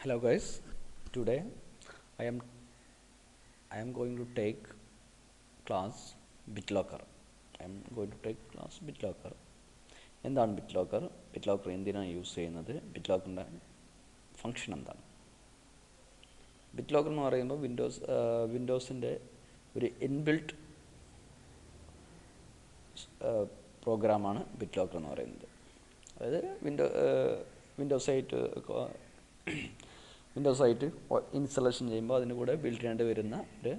Hello guys, today I am I am going to take class BitLocker. I am going to take class BitLocker. എന്താണ് BitLocker? BitLocker എന്തിനാണ് use ചെയ്യുന്നത്? BitLockerൻ്റെ function എന്താണ്? BitLocker എന്ന് പറയുമ്പോൾ വിൻഡോസിൻ്റെ ഒരു inbuilt പ്രോഗ്രാമാണ് BitLocker എന്ന് പറയുന്നത്. അതായത് വിൻഡോസ് ആയിട്ട് ഇൻസ്റ്റലേഷൻ ചെയ്യുമ്പോൾ അതിൻ്റെ കൂടെ ബിൽഡ് ചെയ്യേണ്ടി വരുന്ന ഒരു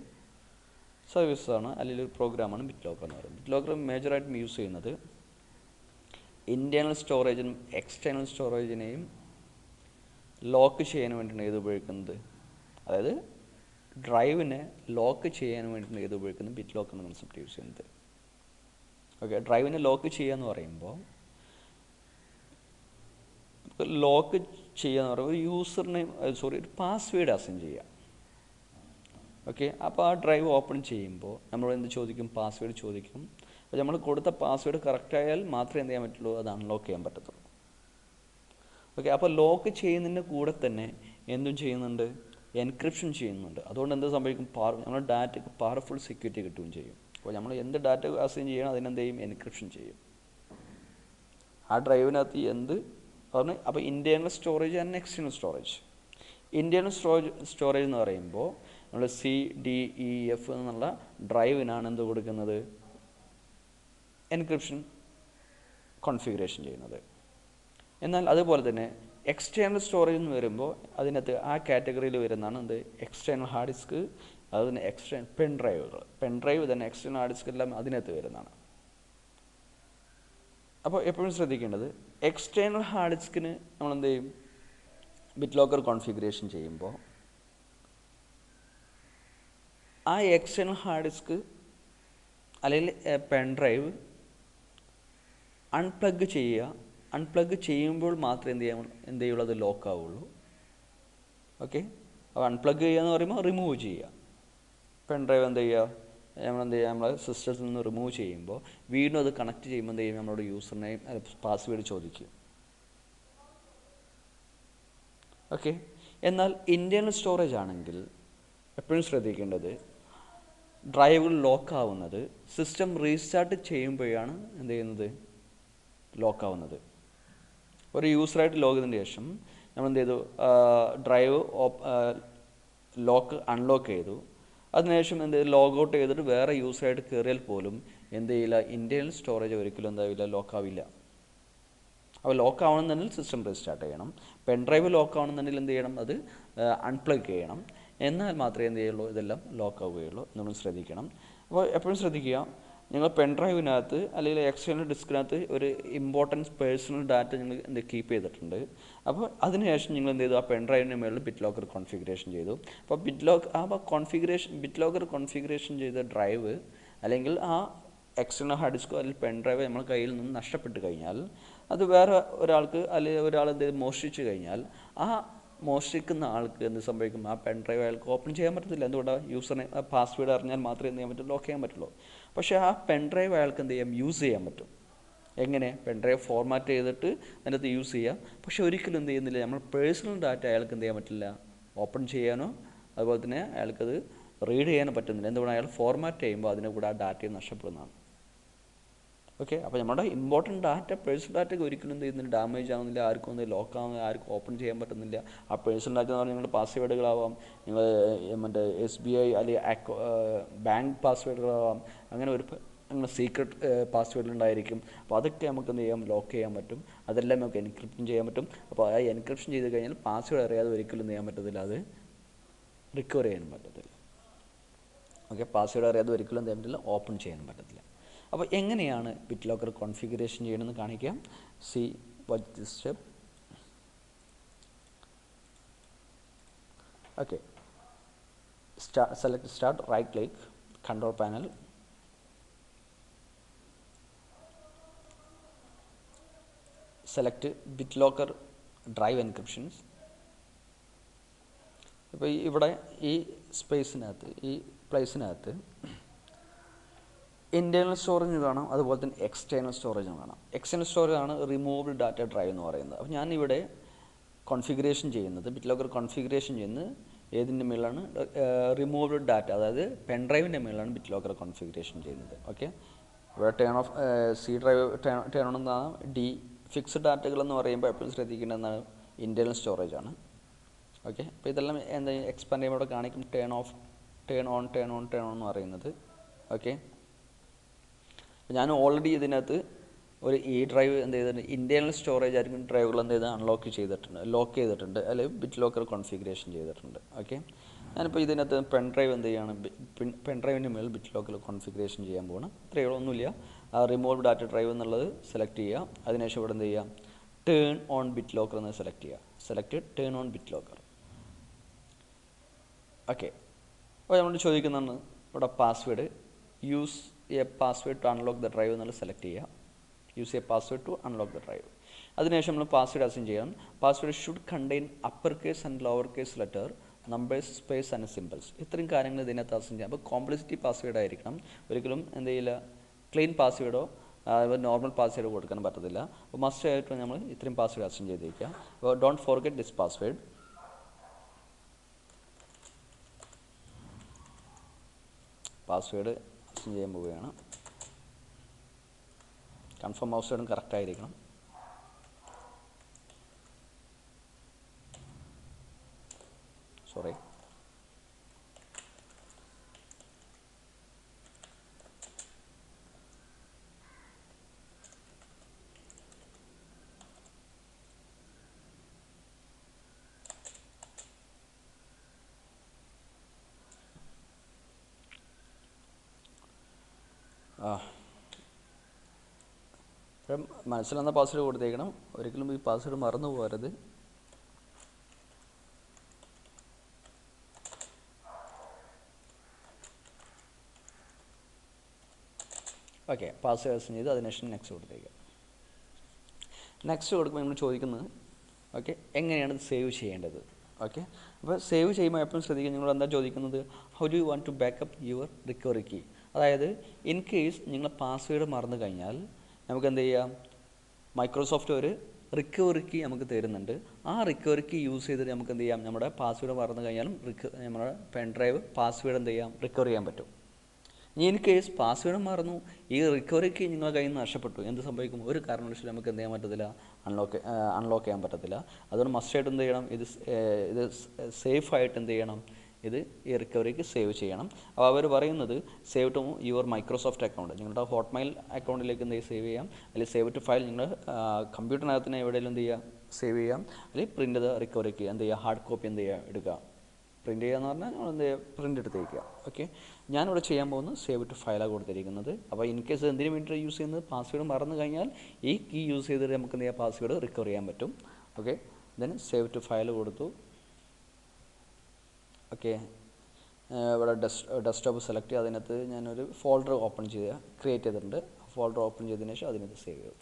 സർവീസാണ് അല്ലെങ്കിൽ ഒരു പ്രോഗ്രാമാണ് BitLocker എന്ന് പറയുന്നത്. BitLocker മേജറായിട്ടും യൂസ് ചെയ്യുന്നത് ഇൻറ്റേർണൽ സ്റ്റോറേജിനും എക്സ്റ്റേണൽ സ്റ്റോറേജിനെയും ലോക്ക് ചെയ്യാൻ വേണ്ടിയിട്ടാണ് ഇത് ഉപയോഗിക്കുന്നത്. അതായത് ഡ്രൈവിനെ ലോക്ക് ചെയ്യാൻ വേണ്ടിയിട്ടാണ് ഇത് ഉപയോഗിക്കുന്നത് BitLocker എന്ന കൺസെപ്റ്റ് യൂസ് ചെയ്യുന്നത്. ഓക്കെ, ഡ്രൈവിനെ ലോക്ക് ചെയ്യുക എന്ന് പറയുമ്പോൾ ലോക്ക് ചെയ്യുക എന്ന് പറയുമ്പോൾ ഒരു പാസ്വേഡ് അസൈൻ ചെയ്യുക. ഓക്കെ, അപ്പോൾ ആ ഡ്രൈവ് ഓപ്പൺ ചെയ്യുമ്പോൾ നമ്മൾ എന്ത് ചോദിക്കും? പാസ്വേഡ് ചോദിക്കും. അപ്പോൾ നമ്മൾ കൊടുത്ത പാസ്വേഡ് കറക്റ്റ് ആയാൽ മാത്രമേ എന്ത് ചെയ്യാൻ പറ്റുള്ളൂ? അത് അൺലോക്ക് ചെയ്യാൻ പറ്റത്തുള്ളൂ. ഓക്കെ, അപ്പോൾ ലോക്ക് ചെയ്യുന്നതിൻ്റെ കൂടെ തന്നെ എന്തും ചെയ്യുന്നുണ്ട്? എൻക്രിപ്ഷൻ ചെയ്യുന്നുണ്ട്. അതുകൊണ്ട് എന്ത് സംഭവിക്കും? നമ്മുടെ ഡാറ്റയ്ക്ക് പവർഫുൾ സെക്യൂരിറ്റി കിട്ടുകയും ചെയ്യും. അപ്പോൾ നമ്മൾ എന്ത് ഡാറ്റ അസൈൻ ചെയ്യണം അതിനെന്ത് ചെയ്യും? എൻക്രിപ്ഷൻ ചെയ്യും. ആ ഡ്രൈവിനകത്ത് എന്ത് പറഞ്ഞു? അപ്പോൾ internal storage and external storage. Internal storage എന്ന് പറയുമ്പോൾ നമ്മൾ CDEF എന്നുള്ള ഡ്രൈവിനാണ് എന്ത് കൊടുക്കുന്നത്? എൻക്രിപ്ഷൻ കോൺഫിഗറേഷൻ ചെയ്യുന്നത്. എന്നാൽ അതുപോലെ തന്നെ എക്സ്റ്റേണൽ സ്റ്റോറേജ് എന്ന് വരുമ്പോൾ അതിനകത്ത് ആ കാറ്റഗറിയിൽ വരുന്നതാണ് എന്ത്? എക്സ്റ്റേണൽ ഹാർഡ് ഡിസ്ക്, അതുതന്നെ പെൻ ഡ്രൈവ് തന്നെ എക്സ്റ്റേണൽ ഹാർഡ് ഡിസ്ക് എല്ലാം അതിനകത്ത് വരുന്നതാണ്. അപ്പോൾ എപ്പോഴും ശ്രദ്ധിക്കേണ്ടത്, എക്സ്റ്റേണൽ ഹാർഡ് ഡിസ്കിന് നമ്മൾ എന്ത് ചെയ്യും? BitLocker കോൺഫിഗറേഷൻ ചെയ്യുമ്പോൾ ആ എക്സ്റ്റേണൽ ഹാർഡ് ഡിസ്ക് അല്ലെങ്കിൽ പെൻ ഡ്രൈവ് അൺപ്ലഗ് ചെയ്യുക. അൺപ്ലഗ് ചെയ്യുമ്പോൾ മാത്രമേ എന്ത് ചെയ്യുള്ളൂ? അത് ലോക്ക് ആവുള്ളൂ. ഓക്കെ, അപ്പോൾ അൺപ്ലഗ് ചെയ്യുക എന്ന് പറയുമ്പോൾ റിമൂവ് ചെയ്യുക. പെൻ ഡ്രൈവ് എന്ത് ചെയ്യുക? നമ്മൾ സിസ്റ്റത്തിൽ നിന്ന് റിമൂവ് ചെയ്യുമ്പോൾ വീണ്ടും അത് കണക്ട് ചെയ്യുമ്പോൾ എന്ത് ചെയ്യും? നമ്മളോട് യൂസർ നെയിം പാസ്വേഡ് ചോദിക്കും. ഓക്കെ, എന്നാൽ ഇൻറ്റേർണൽ സ്റ്റോറേജ് ആണെങ്കിൽ എപ്പോഴും ശ്രദ്ധിക്കേണ്ടത്, ഡ്രൈവുകൾ ലോക്ക് ആവുന്നത് സിസ്റ്റം റീസ്റ്റാർട്ട് ചെയ്യുമ്പോഴാണ് എന്ത് ചെയ്യുന്നത്? ലോക്ക് ആവുന്നത്. ഒരു യൂസറായിട്ട് ലോഗ് ചെയ്തതിന് ശേഷം നമ്മൾ എന്ത് ചെയ്തു? ഡ്രൈവ് അൺലോക്ക് ചെയ്തു. അതിനുശേഷം എന്ത് ലോഗ് ഔട്ട് ചെയ്തിട്ട് വേറെ യൂസറായിട്ട് കയറിയാൽ പോലും എന്ത് ചെയ്യില്ല? ഇൻറ്റേർണൽ സ്റ്റോറേജ് ഒരിക്കലും എന്താവില്ല? ലോക്കാവില്ല. അപ്പോൾ ലോക്ക് ആവണമെന്നുണ്ടെങ്കിൽ സിസ്റ്റം റീസ്റ്റാർട്ട് ചെയ്യണം. പെൻ ഡ്രൈവ് ലോക്ക് ആവണമെന്നുണ്ടെങ്കിൽ എന്ത് ചെയ്യണം? അത് അൺപ്ലഗ് ചെയ്യണം. എന്നാൽ മാത്രമേ എന്ത് ചെയ്യുള്ളൂ? ഇതെല്ലാം ലോക്ക് ആവുകയുള്ളൂ. നമ്മൾ ശ്രദ്ധിക്കണം. അപ്പോൾ എപ്പോഴും ശ്രദ്ധിക്കുക, നിങ്ങൾ പെൻ ഡ്രൈവിനകത്ത് അല്ലെങ്കിൽ എക്സ്റ്റേണൽ ഡിസ്കിനകത്ത് ഒരു ഇമ്പോർട്ടൻസ് പേഴ്സണൽ ഡാറ്റ നിങ്ങൾ എന്ത് കീപ്പ് ചെയ്തിട്ടുണ്ട്. അപ്പോൾ അതിനുശേഷം നിങ്ങൾ എന്ത് ചെയ്തു? ആ പെൻ ഡ്രൈവിൻ്റെ മുകളിൽ BitLocker കോൺഫിഗറേഷൻ ചെയ്തു. അപ്പോൾ BitLocker കോൺഫിഗറേഷൻ ചെയ്ത ഡ്രൈവ് അല്ലെങ്കിൽ ആ എക്സ്റ്റേണൽ ഹാർഡ് ഡിസ്കോ അല്ലെങ്കിൽ പെൻ ഡ്രൈവ് നമ്മുടെ കയ്യിൽ നിന്ന് നഷ്ടപ്പെട്ട് കഴിഞ്ഞാൽ അത് വേറെ ഒരാൾക്ക് അല്ലെങ്കിൽ ഒരാൾ എന്ത് മോഷ്ടിച്ച് കഴിഞ്ഞാൽ ആ മോഷ്ടിക്കുന്ന ആൾക്ക് എന്ത് സംഭവിക്കും? ആ പെൻ ഡ്രൈവ് അയാൾക്ക് ഓപ്പൺ ചെയ്യാൻ പറ്റത്തില്ല. എന്തുകൊണ്ടാണ്? യൂസറിനെ പാസ്വേഡ് അറിഞ്ഞാൽ മാത്രമേ എന്ത് ചെയ്യാൻ പറ്റുള്ളൂ? ലോക്ക് ചെയ്യാൻ പറ്റുള്ളൂ. പക്ഷേ ആ പെൻ ഡ്രൈവ് അയാൾക്ക് എന്ത് ചെയ്യാം? യൂസ് ചെയ്യാൻ പറ്റും. എങ്ങനെ? പെൻ ഡ്രൈവ് ഫോർമാറ്റ് ചെയ്തിട്ട് അതിനകത്ത് യൂസ് ചെയ്യാം. പക്ഷേ ഒരിക്കലും എന്ത് ചെയ്യുന്നില്ല? നമ്മൾ പേഴ്സണൽ ഡാറ്റ അയാൾക്ക് എന്ത് ചെയ്യാൻ പറ്റില്ല? ഓപ്പൺ ചെയ്യാനോ അതുപോലെ തന്നെ അയാൾക്കത് റീഡ് ചെയ്യാനോ പറ്റുന്നില്ല. എന്തുകൊണ്ടാണ്? അയാൾ ഫോർമാറ്റ് ചെയ്യുമ്പോൾ അതിനെ കൂടെ ആ ഡാറ്റയും നഷ്ടപ്പെടുന്നതാണ്. ഓക്കെ, അപ്പോൾ നമ്മുടെ ഇമ്പോർട്ടൻറ്റ് ഡാറ്റ, പേഴ്സണൽ ഡാറ്റയ്ക്ക് ഒരിക്കലും എന്ത് ചെയ്യുന്നില്ല? ഡാമേജ് ആവുന്നില്ല, ആർക്കും ഒന്നും ലോക്ക് ആവുന്നില്ല, ആർക്കും ഓപ്പൺ ചെയ്യാൻ പറ്റുന്നില്ല. ആ പേഴ്സണൽ ഡാറ്റ എന്ന് പറഞ്ഞാൽ നിങ്ങളുടെ പാസ്വേഡുകളാവാം, നിങ്ങൾ മറ്റേ SBI അല്ലെങ്കിൽ ബാങ്ക് പാസ്വേഡുകളാവാം, അങ്ങനെ സീക്രട്ട് പാസ്വേഡുകളുണ്ടായിരിക്കും. അപ്പോൾ അതൊക്കെ നമുക്ക് എന്ത് ചെയ്യാം? ലോക്ക് ചെയ്യാൻ പറ്റും. അതെല്ലാം നമുക്ക് എൻക്രിപ്ഷൻ ചെയ്യാൻ പറ്റും. അപ്പോൾ ആ എൻക്രിപ്ഷൻ ചെയ്ത് കഴിഞ്ഞാൽ പാസ്വേഡ് അറിയാതെ ഒരിക്കലും എന്ത് ചെയ്യാൻ പറ്റത്തില്ല? അത് റിക്കവർ ചെയ്യാനും പറ്റത്തില്ല. ഓക്കെ, പാസ്വേഡ് അറിയാതെ ഒരിക്കലും എന്ത് ചെയ്യാൻ പറ്റില്ല? ഓപ്പൺ ചെയ്യാനും പറ്റത്തില്ല. അപ്പോൾ എങ്ങനെയാണ് BitLocker കോൺഫിഗറേഷൻ ചെയ്യണമെന്ന് കാണിക്കാം. Watch this step. Okay, select start, right click, control panel, select BitLocker drive encryptions. ഇപ്പോൾ ഇവിടെ ഈ സ്പേസിനകത്ത്, ഈ പ്ലേസിനകത്ത് ഇൻറ്റേർണൽ സ്റ്റോറേജ് കാണാം, അതുപോലെ തന്നെ എക്സ്റ്റേണൽ സ്റ്റോറേജും കാണാം. എക്സ്റ്റേണൽ സ്റ്റോറേജ് ആണ് റിമൂവബിൾ ഡാറ്റ ഡ്രൈവ് എന്ന് പറയുന്നത്. അപ്പോൾ ഞാനിവിടെ കോൺഫിഗറേഷൻ ചെയ്യുന്നത്, ബിറ്റ് ലോക്കർ കോൺഫിഗറേഷൻ ചെയ്യുന്നത് ഏതിൻ്റെ മേലാണ്? റിമൂവ്ഡ് ഡാറ്റ, അതായത് പെൻ ഡ്രൈവിൻ്റെ മേലാണ് ബിറ്റ് ലോക്കർ കോൺഫിഗറേഷൻ ചെയ്യുന്നത്. ഓക്കെ, ഇവിടെ turn of C drive turn on എന്നാണ്. ഡി ഫിക്സ്ഡ് ഡാറ്റകൾ എന്ന് പറയുമ്പോൾ എപ്പോഴും ശ്രദ്ധിക്കേണ്ടതെന്നാണ് ഇൻറ്റേർണൽ സ്റ്റോറേജ് ആണ്. ഓക്കെ, അപ്പോൾ ഇതെല്ലാം എന്താ എക്സ്പാൻഡ് ചെയ്യുമ്പോൾ ഇവിടെ കാണിക്കും turn of, turn on, turn on, turn on എന്ന് പറയുന്നത്. ഓക്കെ, ഞാൻ ഓൾറെഡി ഇതിനകത്ത് ഒരു ഈ ഡ്രൈവ് എന്ത് ചെയ്തിട്ടുണ്ട്, ഇൻറ്റേർണൽ സ്റ്റോറേജ് ആയിരിക്കും ഡ്രൈവുകൾ എന്ത് ചെയ്ത് അൺലോക്ക് ചെയ്തിട്ടുണ്ട്, ലോക്ക് ചെയ്തിട്ടുണ്ട്, അല്ലെങ്കിൽ ബിറ്റ് ലോക്കർ കോൺഫിഗറേഷൻ ചെയ്തിട്ടുണ്ട്. ഓക്കെ, ഞാനിപ്പോൾ ഇതിനകത്ത് പെൻ ഡ്രൈവ് എന്ത് ചെയ്യുകയാണ്, പെൻ ഡ്രൈവിൻ്റെ മേൽ ബിറ്റ് ലോക്കർ കോൺഫിഗറേഷൻ ചെയ്യാൻ പോകണം. ഇത്രയേ ഒന്നുമില്ല. റിമൂവ് ഡാറ്റ ഡ്രൈവ് എന്നുള്ളത് സെലക്ട് ചെയ്യുക. അതിനുശേഷം ഇവിടെ എന്ത് ചെയ്യുക, ടേൺ ഓൺ ബിറ്റ് ലോക്കർ എന്ന് സെലക്ട് ചെയ്യുക. Select turn on BitLocker. Okay, അപ്പോൾ നമ്മൾ ചോദിക്കുന്നതാണ് ഇവിടെ password, use a password to unlock the drive എന്നുള്ളത് സെലക്ട് ചെയ്യുക. Use a password to unlock the drive. അതിനുശേഷം നമ്മൾ പാസ്വേഡ് അസൈൻ ചെയ്യണം. Password should contain upper case and lower case letter, numbers, space and symbols. ഇത്രയും കാര്യങ്ങൾ ഇതിനകത്ത് assign ചെയ്യാം. അപ്പോൾ കോംപ്ലിസിറ്റി പാസ്വേഡ് ആയിരിക്കണം. ഒരിക്കലും എന്ത് ചെയ്യില്ല, ക്ലീൻ പാസ്വേഡോ നോർമൽ പാസ്വേഡ് കൊടുക്കാൻ പറ്റത്തില്ല. അപ്പോൾ മസ്റ്റ് ആയിട്ട് നമ്മൾ ഇത്രയും പാസ്വേഡ് അസൈൻ ചെയ്തിരിക്കുക. അപ്പോൾ don't forget this password. Password assign ചെയ്യാൻ പോവുകയാണ്. കൺഫേം പാസ്വേഡും കറക്റ്റ് ആയിരിക്കണം. സോറി, മനസ്സിലെന്ന പാസ്വേഡ് കൊടുത്തേക്കണം. ഒരിക്കലും ഈ പാസ്വേഡ് മറന്നു പോകരുത്. ഓക്കെ, പാസ്വേഡ് അസൈൻ ചെയ്ത് അതിനുശേഷം നെക്സ്റ്റ് കൊടുത്തേക്കാം. നെക്സ്റ്റ് കൊടുക്കുമ്പോൾ നമ്മൾ ചോദിക്കുന്നത് ഓക്കെ എങ്ങനെയാണ് ഇത് സേവ് ചെയ്യേണ്ടത്. ഓക്കെ, അപ്പോൾ സേവ് ചെയ്യുമ്പോൾ എപ്പോഴും ശ്രദ്ധിക്കുക, നിങ്ങൾ എന്താ ചോദിക്കുന്നത്, how do you want to back up your recovery key. അതായത് ഇൻ കേസ് നിങ്ങൾ പാസ്വേഡ് മറന്നു കഴിഞ്ഞാൽ നമുക്ക് എന്ത് ചെയ്യാം, മൈക്രോസോഫ്റ്റ് ഒരു റിക്കവറി കീ നമുക്ക് തരുന്നുണ്ട്. ആ റിക്കവറി കീ യൂസ് ചെയ്തിട്ട് നമുക്ക് എന്ത് ചെയ്യാം, നമ്മുടെ പാസ്വേഡ് മറന്നു കഴിഞ്ഞാലും നമ്മുടെ പെൻ ഡ്രൈവ് പാസ്വേഡ് എന്ത് ചെയ്യാം, റിക്കവർ ചെയ്യാൻ പറ്റും. ഇനി ഇൻ കേസ് പാസ്വേഡ് മറന്നു, ഈ റിക്കവറി കീ നിങ്ങളുടെ കയ്യിൽ നിന്ന് നഷ്ടപ്പെട്ടു, എന്ത് സംഭവിക്കും, ഒരു കാരണവശാലും നമുക്ക് എന്ത് ചെയ്യാൻ പറ്റത്തില്ല, അൺലോക്ക് ചെയ്യാൻ പറ്റത്തില്ല. അതുകൊണ്ട് മസ്റ്റായിട്ട് എന്ത് ചെയ്യണം, ഇത് സേഫായിട്ട് എന്ത് ചെയ്യണം, ഇത് ഈ റിക്കവറിക്ക് സേവ് ചെയ്യണം. അപ്പോൾ അവർ പറയുന്നത് save to your Microsoft account, നിങ്ങളുടെ ഹോട്ട്മെയിൽ അക്കൗണ്ടിലേക്ക് എന്ത് സേവ് ചെയ്യാം, അല്ലെങ്കിൽ സേവ് ടു ഫയൽ നിങ്ങൾ കമ്പ്യൂട്ടറിനകത്ത് തന്നെ എവിടെയെങ്കിലും എന്ത് ചെയ്യുക, സേവ് ചെയ്യാം. അല്ലെങ്കിൽ പ്രിൻ്റ് ചെയ്ത റിക്കവറിക്ക് എന്ത് ചെയ്യുക, ഹാർഡ് കോപ്പി എന്ത് ചെയ്യുക, എടുക്കുക. പ്രിൻ്റ് ചെയ്യുക എന്ന് പറഞ്ഞാൽ നമ്മൾ എന്ത് ചെയ്യുക, പ്രിൻ്റ് എടുത്ത് വയ്ക്കുക. ഓക്കെ, ഞാനിവിടെ ചെയ്യാൻ പോകുന്നത് സേവ് ടു ഫയലാണ് കൊടുത്തിരിക്കുന്നത്. അപ്പോൾ ഇൻ കേസ് എന്തിനു വേണ്ടി യൂസ് ചെയ്യുന്നത്, പാസ്വേഡ് മറന്നു കഴിഞ്ഞാൽ ഈ കീ യൂസ് ചെയ്തിട്ട് നമുക്ക് എന്ത് ചെയ്യാം, പാസ്വേഡ് റിക്കവർ ചെയ്യാൻ പറ്റും. Okay, then save to file കൊടുത്തു. ഓക്കെ, ഇവിടെ ഡെസ്ക്ടോപ്പ് സെലക്ട് ചെയ്യുക. അതിനകത്ത് ഞാനൊരു ഫോൾഡർ ഓപ്പൺ ചെയ്യുക, ക്രിയേറ്റ് ചെയ്തിട്ടുണ്ട്. ഫോൾഡർ ഓപ്പൺ ചെയ്തതിന് ശേഷം അതിനകത്ത് സേവ് ചെയ്തു.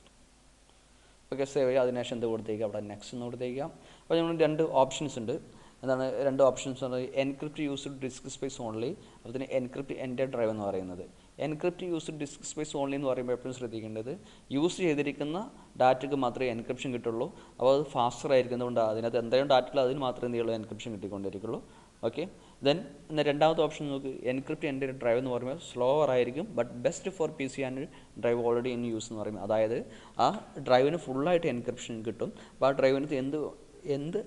ഓക്കെ, സേവ് ചെയ്യുക. അതിനുശേഷം എന്ത് കൊടുത്തേക്കുക, അവിടെ നെക്സ്റ്റ് എന്ന് കൊടുത്തേക്കുക. അപ്പോൾ നമ്മൾ രണ്ട് ഓപ്ഷൻസ് ഉണ്ട്. എന്താണ് രണ്ട് ഓപ്ഷൻസ് ആണ്, encrypt used disk space only, അതുപോലെ എൻക്രിപ്റ്റ് എൻ്റെ ഡ്രൈവ് എന്ന് പറയുന്നത്. Encrypt used disk space only എന്ന് പറയുമ്പോൾ എപ്പോഴും ശ്രദ്ധിക്കേണ്ടത്, യൂസ് ചെയ്തിരിക്കുന്ന ഡാറ്റയ്ക്ക് മാത്രമേ എൻക്രിപ്ഷൻ കിട്ടുള്ളൂ. അപ്പോൾ അത് ഫാസ്റ്റർ ആയിരിക്കുന്നതുകൊണ്ട് അതിനകത്ത് എന്തെങ്കിലും ഡാറ്റയിൽ അതിന് മാത്രമേ എന്ത് ചെയ്യുള്ളൂ, എൻക്രിപ്ഷൻ കിട്ടിക്കൊണ്ടിരിക്കുള്ളൂ. ഓക്കെ, ദെൻ രണ്ടാമത്തെ ഓപ്ഷൻ നോക്ക്, എൻക്രിപ്റ്റ് എൻ്റെ ഡ്രൈവ് എന്ന് പറയുമ്പോൾ സ്ലോവർ ആയിരിക്കും, but best for P C and drive already in use എന്ന് പറയുമ്പോൾ, അതായത് ആ ഡ്രൈവിന് ഫുള്ളായിട്ട് എൻക്രിപ്ഷൻ കിട്ടും. അപ്പോൾ ആ ഡ്രൈവിന് എന്ത്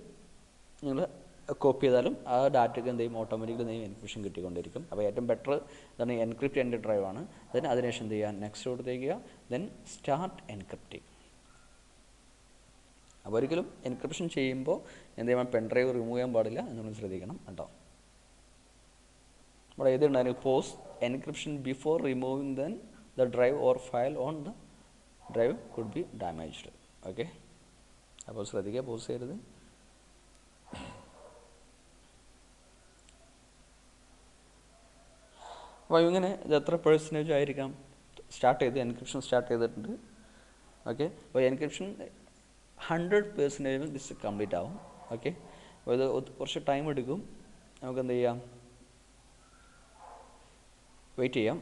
നിങ്ങൾ കോപ്പി ചെയ്താലും ആ ഡാറ്റയ്ക്ക് എന്ത് ചെയ്യും, ഓട്ടോമാറ്റിക്കലി എന്തെങ്കിലും എൻക്രിപ്ഷൻ കിട്ടിക്കൊണ്ടിരിക്കും. അപ്പോൾ ഏറ്റവും ബെറ്റർ ഇതാണ് എൻക്രിപ്റ്റ് എൻ്റെ ഡ്രൈവാണ്. ദെൻ അതിനുശേഷം എന്ത് ചെയ്യുക, നെക്സ്റ്റ് കൊടുത്തേക്കുക. Then start encrypting. അപ്പോൾ ഒരിക്കലും എൻക്രിപ്ഷൻ ചെയ്യുമ്പോൾ എന്ത് ചെയ്യണം, പെൻ ഡ്രൈവ് റിമൂവ് ചെയ്യാൻ പാടില്ല എന്നൊന്നും ശ്രദ്ധിക്കണം കേട്ടോ. ഇവിടെ എഴുതിയിട്ടുണ്ടായിരുന്നു, pause encryption before removing then the drive or file on the drive could be damaged. Okay, അപ്പോൾ ശ്രദ്ധിക്കുക, പോസ് ചെയ്യരുത്. അപ്പോൾ ഇങ്ങനെ ഇത് എത്ര പെർസെൻറ്റേജ് ആയിരിക്കാം സ്റ്റാർട്ട് ചെയ്ത്, എൻക്രിപ്ഷൻ സ്റ്റാർട്ട് ചെയ്തിട്ടുണ്ട്. ഓക്കെ, അപ്പോൾ എൻക്രിപ്ഷൻ 100% ദിസ് കംപ്ലീറ്റ് ആവും. ഓക്കെ, അപ്പോൾ ഇത് കുറച്ച് ടൈം എടുക്കും. നമുക്ക് എന്ത് ചെയ്യാം, വെയിറ്റ് ചെയ്യാം.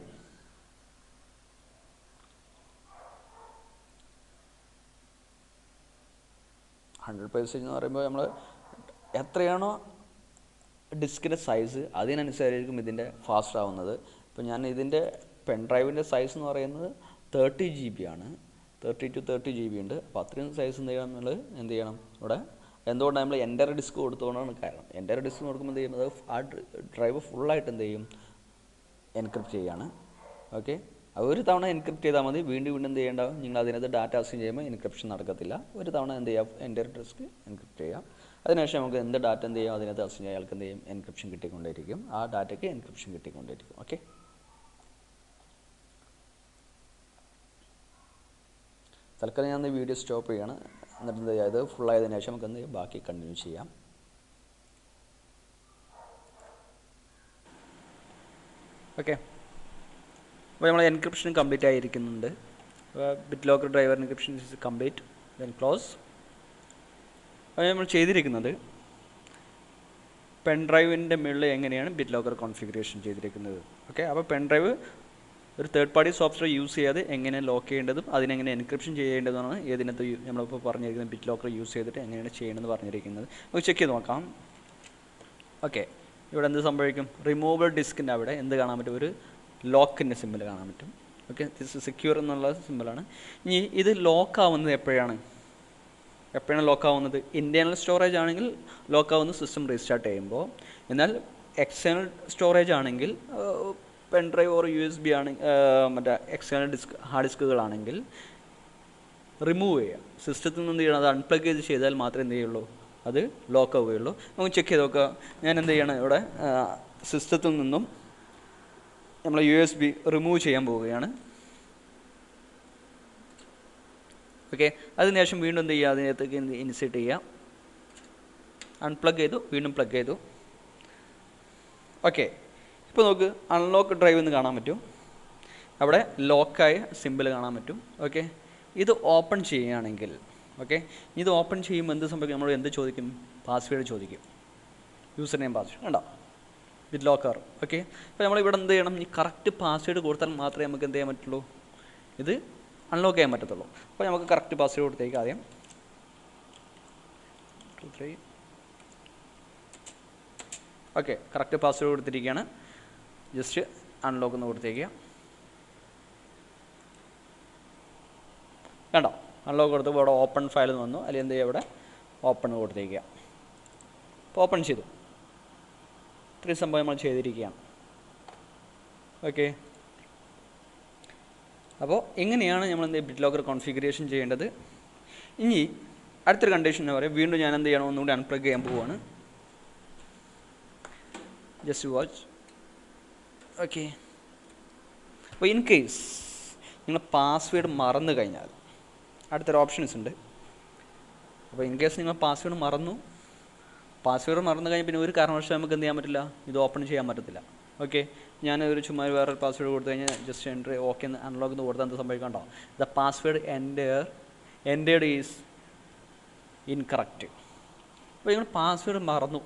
100% എന്ന് പറയുമ്പോൾ നമ്മൾ എത്രയാണോ ഡിസ്കിൻ്റെ സൈസ് അതിനനുസരിച്ചായിരിക്കും ഇതിൻ്റെ ഫാസ്റ്റ് ആവുന്നത്. ഇപ്പോൾ ഞാൻ ഇതിൻ്റെ പെൻ ഡ്രൈവിൻ്റെ സൈസ് എന്ന് പറയുന്നത് 30 GB ആണ്, 30 to 30 GB ഉണ്ട്. അപ്പോൾ അത്രയും സൈസ് എന്ത് ചെയ്യണം എന്നുള്ളത് എന്ത് ചെയ്യണം ഇവിടെ. എന്തുകൊണ്ടാണ് നമ്മൾ എൻ്റർ ഡിസ്ക് കൊടുത്തുകൊണ്ടാണ് കാരണം. എൻ്റർ ഡിസ്ക് കൊടുക്കുമ്പോൾ എന്ത് ചെയ്യുന്നത് ആ ഡ്രൈവ് ഫുള്ളായിട്ട് എന്ത് ചെയ്യും, എൻക്രിപ്റ്റ് ചെയ്യാണ്. ഓക്കെ, ഒരു തവണ എൻക്രിപ്റ്റ് ചെയ്താൽ മതി. വീണ്ടും വീണ്ടും എന്ത് ചെയ്യേണ്ടാവും, നിങ്ങൾ അതിനകത്ത് ഡാറ്റ അസൈൻ ചെയ്യുമ്പോൾ എൻക്രിപ്ഷൻ നടക്കത്തില്ല. ഒരു തവണ എന്ത് ചെയ്യാം, എൻ്റർ ഡിസ്ക് എൻക്രിപ്റ്റ് ചെയ്യാം. അതിനുശേഷം നമുക്ക് എന്ത് ഡാറ്റ എന്ത് ചെയ്യാം അതിനകത്ത് അസൈൻ ചെയ്യാൻ അയാൾക്ക് എന്ത് ചെയ്യും, എൻക്രിപ്ഷൻ കിട്ടിക്കൊണ്ടേയിരിക്കും. ആ ഡാറ്റയ്ക്ക് എൻക്രിപ്ഷൻ കിട്ടിക്കൊണ്ടേയിരിക്കും. ഓക്കെ, തൽക്കാലം ഞാൻ വീഡിയോ സ്റ്റോപ്പ് ചെയ്യാണ്. എന്നിട്ട് എന്ത് ചെയ്യുക, ഇത് ഫുള്ളായതിനു ശേഷം നമുക്ക് എന്ത് ചെയ്യാം, ബാക്കി കണ്ടിന്യൂ ചെയ്യാം. ഓക്കെ, അപ്പോൾ നമ്മൾ എൻക്രിപ്ഷൻ കംപ്ലീറ്റ് ആയിരിക്കുന്നുണ്ട്. BitLocker driver encryption is complete, then close. അപ്പോൾ നമ്മൾ ചെയ്തിരിക്കുന്നത് പെൻ ഡ്രൈവിൻ്റെ മുകളിൽ എങ്ങനെയാണ് ബിറ്റ് ലോക്കർ കോൺഫിഗറേഷൻ ചെയ്തിരിക്കുന്നത്. ഓക്കെ, അപ്പോൾ പെൻ ഡ്രൈവ് ഒരു തേർഡ് പാർട്ടി സോഫ്റ്റ്വെയർ യൂസ് ചെയ്യാതെ എങ്ങനെ ലോക്ക് ചെയ്യേണ്ടതും അതിനെങ്ങനെ എൻക്രിപ്ഷൻ ചെയ്യേണ്ടതാണ് ഇതിനകത്ത് നമ്മളിപ്പോൾ പറഞ്ഞിരിക്കുന്നത്. ബിറ്റ് ലോക്കർ യൂസ് ചെയ്തിട്ട് എങ്ങനെയാണ് ചെയ്യേണ്ടതെന്ന് പറഞ്ഞിരിക്കുന്നത്. നമുക്ക് ചെക്ക് ചെയ്ത് നോക്കാം. ഓക്കെ, ഇവിടെ എന്ത് സംഭവിക്കും, റിമൂവബിൾ ഡിസ്കിൻ്റെ അവിടെ എന്ത് കാണാൻ പറ്റും, ഒരു ലോക്കിൻ്റെ സിമ്പിൾ കാണാൻ പറ്റും. ഓക്കെ, ദിസ് സെക്യൂർ എന്നുള്ള സിമ്പിളാണ്. ഇനി ഇത് ലോക്കാവുന്നത് എപ്പോഴാണ് ലോക്കാവുന്നത്, ഇൻറ്റേർണൽ സ്റ്റോറേജ് ആണെങ്കിൽ ലോക്കാവുന്നത് സിസ്റ്റം റീസ്റ്റാർട്ട് ചെയ്യുമ്പോൾ. എന്നാൽ എക്സ്റ്റേണൽ സ്റ്റോറേജ് ആണെങ്കിൽ പെൻ ഡ്രൈവ് ഓർ USB ആണെങ്കിൽ മറ്റേ എക്സ്റ്റേണൽ ഹാർഡ് ഡിസ്കുകളാണെങ്കിൽ റിമൂവ് ചെയ്യുക. സിസ്റ്റത്തിൽ നിന്ന് എന്ത് ചെയ്യണം, അത് അൺപ്ലഗ് ചെയ്താൽ മാത്രമേ എന്ത് ചെയ്യുള്ളൂ, അത് ലോക്ക് ആവുകയുള്ളൂ. നമുക്ക് ചെക്ക് ചെയ്ത് നോക്കുക. ഞാൻ എന്ത് ചെയ്യണം, ഇവിടെ സിസ്റ്റത്തിൽ നിന്നും നമ്മൾ USB റിമൂവ് ചെയ്യാൻ പോവുകയാണ്. ഓക്കെ, അതിനുശേഷം വീണ്ടും എന്ത് ചെയ്യുക, അതിനകത്തേക്ക് ഇൻസേർട്ട് ചെയ്യുക. അൺപ്ലഗ് ചെയ്തു, വീണ്ടും പ്ലഗ് ചെയ്തു. ഓക്കെ, ഇപ്പോൾ നമുക്ക് അൺലോക്ക് ഡ്രൈവ് എന്ന് കാണാൻ പറ്റും. അവിടെ ലോക്കായ സിമ്പിൾ കാണാൻ പറ്റും. ഓക്കെ, ഇത് ഓപ്പൺ ചെയ്യുകയാണെങ്കിൽ, ഓക്കെ, ഇത് ഓപ്പൺ ചെയ്യുമ്പോൾ എന്ത് സംഭവിക്കും, നമ്മൾ എന്ത് ചോദിക്കും, പാസ്വേഡ് ചോദിക്കും, യൂസർ നെയിം പാസ്വേഡ് കണ്ടോ, ബിറ്റ് ലോക്കർ. ഓക്കെ, അപ്പോൾ നമ്മളിവിടെ എന്ത് ചെയ്യണം, ഈ കറക്റ്റ് പാസ്വേഡ് കൊടുത്താൽ മാത്രമേ നമുക്ക് എന്ത് ചെയ്യാൻ പറ്റുള്ളൂ, ഇത് അൺലോക്ക് ചെയ്യാൻ പറ്റത്തുള്ളൂ. അപ്പോൾ നമുക്ക് കറക്റ്റ് പാസ്വേഡ് കൊടുത്തേക്ക് ആദ്യം. ഓക്കെ, കറക്റ്റ് പാസ്വേഡ് കൊടുത്തിരിക്കുകയാണ്. ജസ്റ്റ് അൺലോക്ക് എന്ന് കൊടുത്തേക്കുക. വേണ്ട, അൺലോക്ക് കൊടുത്തപ്പോൾ ഇവിടെ ഓപ്പൺ ഫയൽ വന്നു. അല്ലെങ്കിൽ എന്ത് ചെയ്യുക, ഇവിടെ ഓപ്പൺ കൊടുത്തേക്കുക. അപ്പോൾ ഓപ്പൺ ചെയ്തു. ഇത്രയും സംഭവം നമ്മൾ ചെയ്തിരിക്കുകയാണ്. ഓക്കെ, അപ്പോൾ എങ്ങനെയാണ് നമ്മൾ എന്ത് ബിറ്റ് ലോക്കർ കോൺഫിഗറേഷൻ ചെയ്യേണ്ടത്. ഇനി അടുത്തൊരു കണ്ടീഷൻ എന്ന് പറയും, വീണ്ടും ഞാൻ എന്ത് ചെയ്യണം, ഒന്നുകൂടി അൺപ്ലഗ് ചെയ്യാൻ പോവുകയാണ്. Just watch. ഓക്കെ, അപ്പോൾ ഇൻ കേസ് നിങ്ങൾ പാസ്വേഡ് മറന്നു കഴിഞ്ഞാൽ അടുത്തൊരു ഓപ്ഷൻസ് ഉണ്ട്. അപ്പോൾ ഇൻ കേസ് നിങ്ങൾ പാസ്വേഡ് മറന്നു കഴിഞ്ഞാൽ പിന്നെ ഒരു കാരണവശാലും നമുക്ക് എന്ത് ചെയ്യാൻ പറ്റില്ല, ഇത് ഓപ്പൺ ചെയ്യാൻ പറ്റത്തില്ല. ഓക്കെ, ഞാൻ ഒരു ചുമ്മാ വേറൊരു പാസ്വേഡ് കൊടുത്തു കഴിഞ്ഞാൽ ജസ്റ്റ് എൻ്റർ ഓക്കെ എന്ന് അൺലോക്ക് എന്ന് കൊടുത്താൽ എന്ത് സംഭവിക്കണ്ടോ, ദ പാസ്വേഡ് എൻ്റേർഡ് ഈസ് ഇൻകറക്റ്റ്. അപ്പോൾ നിങ്ങൾ പാസ്വേഡ് മറന്നു,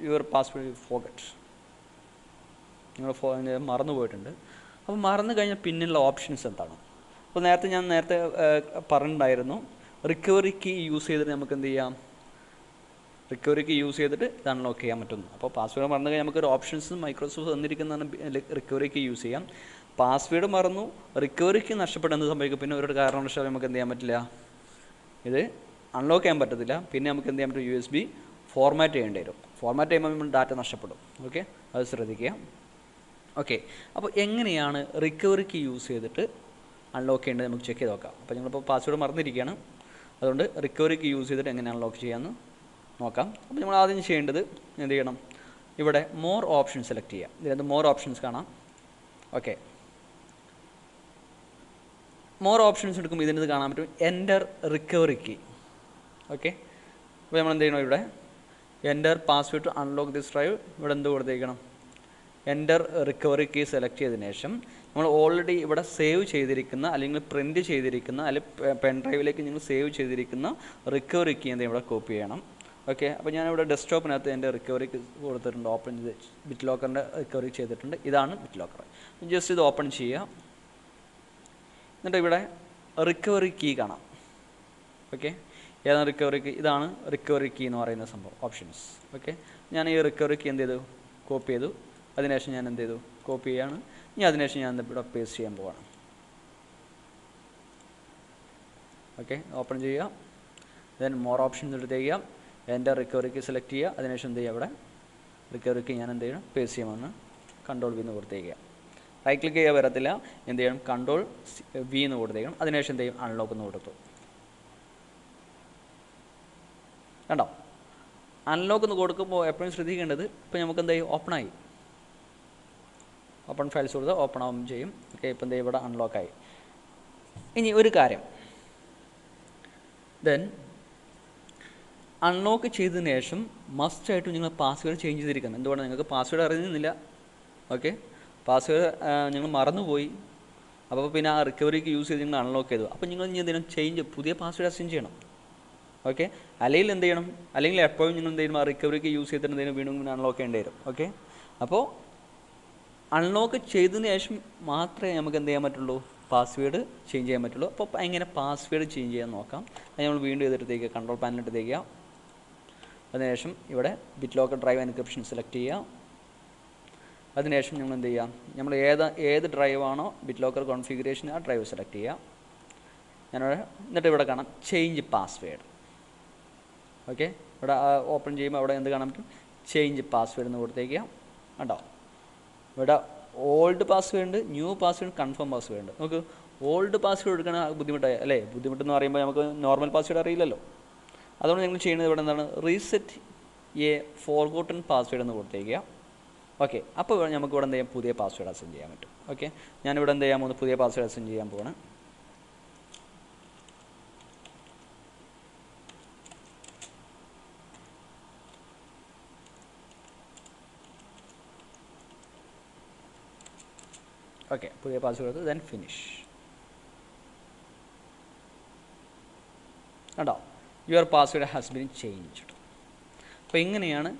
യുവർ പാസ്വേഡ് ഫോർഗറ്റ്, നിങ്ങൾ മറന്നു പോയിട്ടുണ്ട്. അപ്പോൾ മറന്നു കഴിഞ്ഞാൽ പിന്നെയുള്ള ഓപ്ഷൻസ് എന്താണ്. അപ്പോൾ ഞാൻ നേരത്തെ പറഞ്ഞിട്ടുണ്ടായിരുന്നു, റിക്കവറി കീ യൂസ് ചെയ്തിട്ട് നമുക്ക് എന്ത് ചെയ്യാം, റിക്കവറി കീ യൂസ് ചെയ്തിട്ട് ഇത് അൺലോക്ക് ചെയ്യാൻ പറ്റുന്നു. അപ്പോൾ പാസ്വേഡ് മറന്നു കഴിഞ്ഞാൽ നമുക്കൊരു ഓപ്ഷൻസ് മൈക്രോസോഫ്റ്റ് തന്നിരിക്കുന്നതാണ്, റിക്കവറി കീ യൂസ് ചെയ്യാം. പാസ്വേഡ് മറന്നു, റിക്കവറി കീ നഷ്ടപ്പെട്ടെന്ന് സംഭവിക്കും, പിന്നെ ഒരു കാരണവശാലും നമുക്ക് എന്ത് ചെയ്യാൻ പറ്റില്ല, ഇത് അൺലോക്ക് ചെയ്യാൻ പറ്റത്തില്ല. പിന്നെ നമുക്ക് എന്ത് ചെയ്യാൻ പറ്റും, USB ഫോർമാറ്റ് ചെയ്യേണ്ടി വരും. ഫോർമാറ്റ് ചെയ്യുമ്പോൾ നമ്മൾ ഡാറ്റ നഷ്ടപ്പെടും. ഓക്കെ, അത് ശ്രദ്ധിക്കുക. ഓക്കെ, അപ്പോൾ എങ്ങനെയാണ് റിക്കവറി കീ യൂസ് ചെയ്തിട്ട് അൺലോക്ക് ചെയ്യേണ്ടത് നമുക്ക് ചെക്ക് ചെയ്ത് നോക്കാം. അപ്പോൾ ഞങ്ങളിപ്പോൾ പാസ്വേഡ് മറന്നിരിക്കുകയാണ്, അതുകൊണ്ട് റിക്കവറി കീ യൂസ് ചെയ്തിട്ട് എങ്ങനെ അൺലോക്ക് ചെയ്യാമെന്ന് നോക്കാം. അപ്പോൾ നമ്മൾ ആദ്യം ചെയ്യേണ്ടത് എന്ത് ചെയ്യണം, ഇവിടെ മോർ ഓപ്ഷൻ സെലക്ട് ചെയ്യാം. ഇതിനകത്ത് മോർ ഓപ്ഷൻസ് കാണാം. ഓക്കെ, മോർ ഓപ്ഷൻസ് എടുക്കുമ്പോൾ ഇതിനകത്ത് കാണാൻ പറ്റും എൻ്റർ റിക്കവറി കീ. ഓക്കെ, അപ്പോൾ നമ്മൾ എന്ത് ചെയ്യണം, ഇവിടെ enter password to unlock this drive, ഇവിടെ എന്ത് കൊടുത്തേക്കണം, എൻ്റർ റിക്കവറി കീ സെലക്ട് ചെയ്തതിന് ശേഷം നമ്മൾ ഓൾറെഡി ഇവിടെ സേവ് ചെയ്തിരിക്കുന്ന അല്ലെങ്കിൽ പ്രിൻറ്റ് ചെയ്തിരിക്കുന്ന അല്ലെങ്കിൽ പെൻ ഡ്രൈവിലേക്ക് നിങ്ങൾ സേവ് ചെയ്തിരിക്കുന്ന റിക്കവറി കീ എന്തെങ്കിലും ഇവിടെ കോപ്പി ചെയ്യണം. ഓക്കെ, അപ്പോൾ ഞാനിവിടെ ഡെസ്ക്ടോപ്പിനകത്ത് എൻ്റെ റിക്കവറി കൊടുത്തിട്ടുണ്ട്, ഓപ്പൺ ചെയ്ത് ബിറ്റ് ലോക്കറിൻ്റെ റിക്കവറി ചെയ്തിട്ടുണ്ട്. ഇതാണ് ബിറ്റ് ലോക്കർ. ജസ്റ്റ് ഇത് ഓപ്പൺ ചെയ്യുക. എന്നിട്ട് ഇവിടെ റിക്കവറി കീ കാണാം. ഓക്കെ, ഏതാണ് റിക്കവറി കീ? ഇതാണ് റിക്കവറി കീ എന്ന് പറയുന്ന സംഭവം, ഓപ്ഷൻസ്. ഓക്കെ, ഞാൻ ഈ റിക്കവറി കീ എന്ത് ചെയ്തു? കോപ്പി ചെയ്തു. അതിനുശേഷം ഞാൻ എന്ത് ചെയ്തു? കോപ്പി ചെയ്യാണ്. ഇനി അതിനുശേഷം ഞാൻ ഇവിടെ പേസ്റ്റ് ചെയ്യാൻ പോവാണ്. ഓക്കെ, ഓപ്പൺ ചെയ്യുക. ദെൻ മോർ ഓപ്ഷൻസ് എടുത്ത് ചെയ്യുക. എൻ്റെ റിക്കവറി കീ സെലക്ട് ചെയ്യുക. അതിനുശേഷം എന്ത് ചെയ്യുക? ഇവിടെ റിക്കവറി കീ ഞാൻ എന്ത് ചെയ്യണം? പേസ്റ്റ് ചെയ്യാമെന്ന് കൺട്രോൾ വി എന്ന് കൊടുത്തേക്കുക. റൈറ്റ് ക്ലിക്ക് ചെയ്യുക, വരത്തില്ല. എന്ത് ചെയ്യണം? കൺട്രോൾ വി എന്ന് കൊടുത്തേക്കണം. അതിനുശേഷം എന്ത് ചെയ്യും? അൺലോക്ക് എന്ന് കൊടുത്തു. കണ്ടോ? അൺലോക്ക് എന്ന് കൊടുക്കുമ്പോൾ എപ്പോഴും ശ്രദ്ധിക്കേണ്ടത്, ഇപ്പോൾ നമുക്ക് എന്ത് ചെയ്യും? ഓപ്പണായി. ഓപ്പൺ ഫയൽസ് കൊടുത്ത് ഓപ്പൺ ആവും ചെയ്യും. ഓക്കെ, ഇപ്പം എന്ത് ചെയ്യും? ഇവിടെ അൺലോക്കായി. ഇനി ഒരു കാര്യം, ദെൻ അൺലോക്ക് ചെയ്തതിന് ശേഷം മസ്റ്റായിട്ടും നിങ്ങൾ പാസ്വേഡ് ചേഞ്ച് ചെയ്തിരിക്കണം. എന്തുകൊണ്ടാണ്? നിങ്ങൾക്ക് പാസ്വേഡ് അറിയുന്നില്ല. ഓക്കെ, പാസ്വേഡ് നിങ്ങൾ മറന്നുപോയി. അപ്പോൾ പിന്നെ ആ റിക്കവറിക്ക് യൂസ് ചെയ്ത് നിങ്ങൾ അൺലോക്ക് ചെയ്തു. അപ്പോൾ നിങ്ങൾ ഇനി എന്തെങ്കിലും പുതിയ പാസ്വേഡ് അസൈൻ ചെയ്യണം. ഓക്കെ, അല്ലെങ്കിൽ എന്ത് ചെയ്യണം? അല്ലെങ്കിൽ എപ്പോഴും നിങ്ങൾ എന്ത് ചെയ്യണം? ആ റിക്കവറിക്ക് യൂസ് ചെയ്തിട്ട് എന്തെങ്കിലും വീണ്ടും അൺലോക്ക് ചെയ്യേണ്ടി വരും. ഓക്കെ, അപ്പോൾ അൺലോക്ക് ചെയ്തതിന് ശേഷം മാത്രമേ നമുക്ക് എന്ത് ചെയ്യാൻ പറ്റുള്ളൂ? പാസ്വേഡ് ചേഞ്ച് ചെയ്യാൻ പറ്റുള്ളൂ. അപ്പോൾ എങ്ങനെ പാസ്വേഡ് ചേഞ്ച് ചെയ്യാൻ നോക്കാം. അത് നമ്മൾ വീണ്ടും ചെയ്തിട്ട് കൺട്രോൾ പാനലിട്ട് തേക്കുക. അതിനുശേഷം ഇവിടെ bit locker drive encryption select ചെയ്യുക. അതിനുശേഷം നമ്മൾ എന്ത് ചെയ്യാം? നമ്മൾ ഏത് ഡ്രൈവാണോ ബിറ്റ് ലോക്കർ കോൺഫിഗറേഷൻ, ആ ഡ്രൈവ് സെലക്ട് ചെയ്യുക. എന്നിട്ട് ഇവിടെ കാണാം ചേഞ്ച് പാസ്വേഡ്. ഓക്കെ, ഇവിടെ ഓപ്പൺ ചെയ്യുമ്പോൾ അവിടെ എന്ത് കാണാൻ പറ്റും? ചേഞ്ച് പാസ്വേഡ് എന്ന് കൊടുത്തേക്കുക. കണ്ടോ? ഇവിടെ ഓൾഡ് പാസ്വേഡ് ഉണ്ട്, ന്യൂ പാസ്വേഡ്, കൺഫേം പാസ്വേഡ് ഉണ്ട്. നമുക്ക് ഓൾഡ് പാസ്വേഡ് എടുക്കണ ബുദ്ധിമുട്ടായി അല്ലേ? ബുദ്ധിമുട്ടെന്ന് പറയുമ്പോൾ നമുക്ക് നോർമൽ പാസ്വേഡ് അറിയില്ലല്ലോ. അതുകൊണ്ട് നിങ്ങൾ ചെയ്യുന്നത് ഇവിടെ എന്താണ്? റീസെറ്റ് എ ഫോർഗോട്ടൺ പാസ്വേഡ് എന്ന് കൊടുത്തേക്കുക. ഓക്കെ, അപ്പോൾ നമുക്ക് ഇവിടെ എന്ത് ചെയ്യാം? പുതിയ പാസ്വേഡ് അസൈൻ ചെയ്യാൻ പറ്റും. ഓക്കെ, ഞാനിവിടെ എന്ത് ചെയ്യാൻ പോകുന്നു? പുതിയ പാസ്വേഡ് അസൈൻ ചെയ്യാൻ പോവാണ്. ഓക്കെ, പുതിയ പാസ്വേഡ് എടുത്ത് ദെൻ ഫിനിഷ്. കണ്ടോ? Your password has been changed. അപ്പോൾ ഇങ്ങനെയാണ്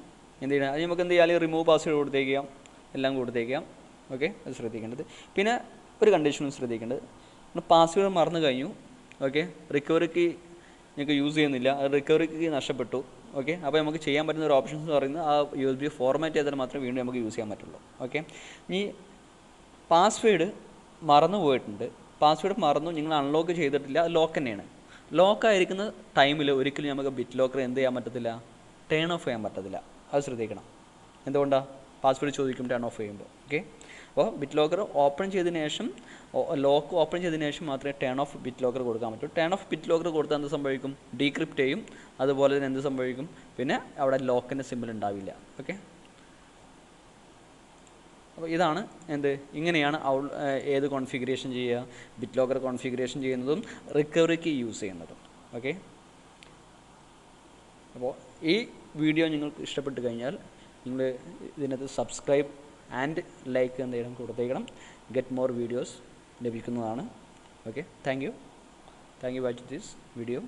എന്ത് ചെയ്യുന്നത്? അത് നമുക്ക് എന്ത് ചെയ്യാം? റിമൂവ് പാസ്വേഡ് കൊടുത്തേക്കാം, എല്ലാം കൊടുത്തേക്കാം. ഓക്കെ, അത് ശ്രദ്ധിക്കേണ്ടത്. പിന്നെ ഒരു കണ്ടീഷനും ശ്രദ്ധിക്കേണ്ടത്, പാസ്വേഡ് മറന്നു കഴിഞ്ഞു. ഓക്കെ, റിക്കവറിക്ക് നിങ്ങൾക്ക് യൂസ് ചെയ്യുന്നില്ല, അത് റിക്കവറിക്ക് നഷ്ടപ്പെട്ടു. ഓക്കെ, അപ്പോൾ നമുക്ക് ചെയ്യാൻ പറ്റുന്ന ഒരു ഓപ്ഷൻസ് എന്ന് പറയുന്നത് ആ USB ഫോർമാറ്റ് ചെയ്താൽ മാത്രമേ വീണ്ടും നമുക്ക് യൂസ് ചെയ്യാൻ പറ്റുള്ളൂ. ഓക്കെ, ഇനി പാസ്വേഡ് മറന്നു പോയിട്ടുണ്ട്, പാസ്വേഡ് മറന്നു, നിങ്ങൾ അൺലോക്ക് ചെയ്തിട്ടില്ല, അത് ലോക്ക് തന്നെയാണ്. ലോക്കായിരിക്കുന്ന ടൈമിൽ ഒരിക്കലും നമുക്ക് ബിറ്റ് ലോക്കർ എന്ത് ചെയ്യാൻ പറ്റത്തില്ല? ടേൺ ഓഫ് ചെയ്യാൻ പറ്റത്തില്ല. അത് ശ്രദ്ധിക്കണം. എന്തുകൊണ്ടാണ്? പാസ്വേഡ് ചോദിക്കും ടേൺ ഓഫ് ചെയ്യുമ്പോൾ. ഓക്കെ, അപ്പോൾ ബിറ്റ് ലോക്കർ ഓപ്പൺ ചെയ്തതിന് ശേഷം, ലോക്ക് ഓപ്പൺ ചെയ്തതിന് ശേഷം മാത്രമേ ടേൺ ഓഫ് ബിറ്റ് ലോക്കർ കൊടുക്കാൻ പറ്റൂ. ടേൺ ഓഫ് ബിറ്റ് ലോക്കർ കൊടുത്താൽ എന്ത് സംഭവിക്കും? ഡീക്രിപ്റ്റ് ചെയ്യും. അതുപോലെ തന്നെ എന്ത് സംഭവിക്കും? പിന്നെ അവിടെ ലോക്കിൻ്റെ സിമ്പിൾ ഉണ്ടാവില്ല. ഓക്കെ, അപ്പോൾ ഇതാണ് ഇങ്ങനെയാണ് ഏത് കോൺഫിഗറേഷൻ ചെയ്യുക? ബിറ്റ് ലോക്കർ കോൺഫിഗറേഷൻ ചെയ്യുന്നതും റിക്കവറിക്ക് യൂസ് ചെയ്യുന്നതും. ഓക്കെ, അപ്പോൾ ഈ വീഡിയോ നിങ്ങൾക്ക് ഇഷ്ടപ്പെട്ട് കഴിഞ്ഞാൽ നിങ്ങൾ ഇതിനകത്ത് സബ്സ്ക്രൈബ് ആൻഡ് ലൈക്ക് എന്തെങ്കിലും കൊടുത്തേക്കണം. ഗെറ്റ് മോർ വീഡിയോസ് ലഭിക്കുന്നതാണ്. Okay, thank you watch this video.